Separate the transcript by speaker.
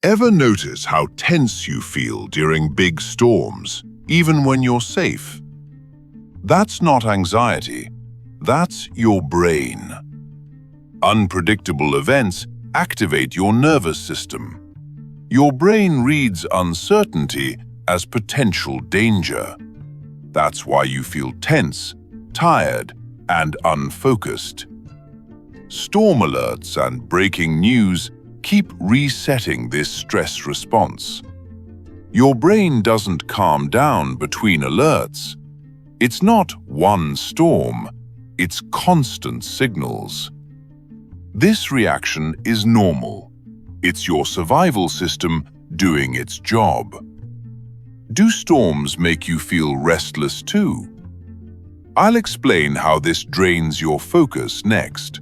Speaker 1: Ever notice how tense you feel during big storms, even when you're safe? That's not anxiety. That's your brain. Unpredictable events activate your nervous system. Your brain reads uncertainty as potential danger. That's why you feel tense, tired, and unfocused. Storm alerts and breaking news keep resetting this stress response. Your brain doesn't calm down between alerts. It's not one storm, it's constant signals. This reaction is normal. It's your survival system doing its job. Do storms make you feel restless too? I'll explain how this drains your focus next.